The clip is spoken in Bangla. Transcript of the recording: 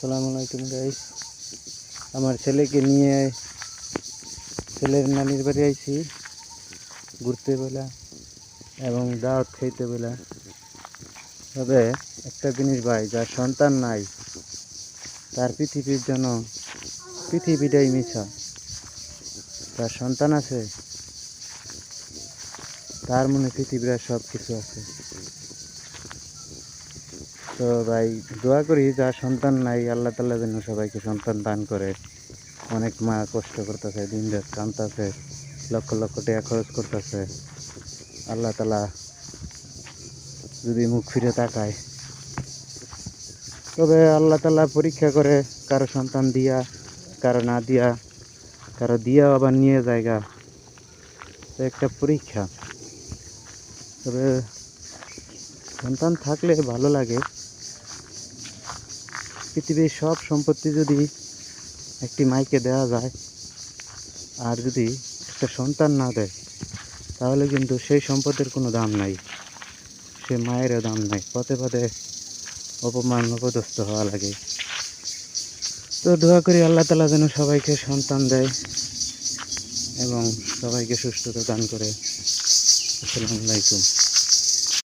আসসালামু আলাইকুম গাইস। আমার ছেলেকে নিয়ে ছেলের নানির বাড়ি আইছি ঘুরতে বেলা এবং দাওয়াত খাইতে বেলা। তবে একটা জিনিস ভাই, যার সন্তান নাই তার পৃথিবীর জন্য পৃথিবীটাই মিছা। যার সন্তান আছে তার মনে পৃথিবীর সব কিছু আছে। তো ভাই দোয়া করি, যার সন্তান নাই আল্লাহ তাআলা যেন সবাইকে সন্তান দান করে। অনেক মা কষ্ট করতেছে, দিন রাত কাঁদতেছে, লক্ষ লক্ষ টাকা খরচ করতেছে। আল্লাহ তাআলা যদি মুখ ফিরে তাকায়, তবে আল্লাহ তাআলা পরীক্ষা করে, কারো সন্তান দিয়া, কারো না দিয়া, কারো দিয়া আবার নিয়ে জায়গা। তো একটা পরীক্ষা। তবে সন্তান থাকলে ভালো লাগে। পৃথিবীর সব সম্পত্তি যদি একটি মাইকে দেওয়া যায়, আর যদি একটা সন্তান না দেয়, তাহলে কিন্তু সেই সম্পদের কোনো দাম নাই, সে মায়েরও দাম নাই। পথে পথে অপমান অপদস্থ হওয়া লাগে। তো দোয়া করি আল্লাহ তাআলা যেন সবাইকে সন্তান দেয় এবং সবাইকে সুস্থতা দান করে। আসসালামু আলাইকুম।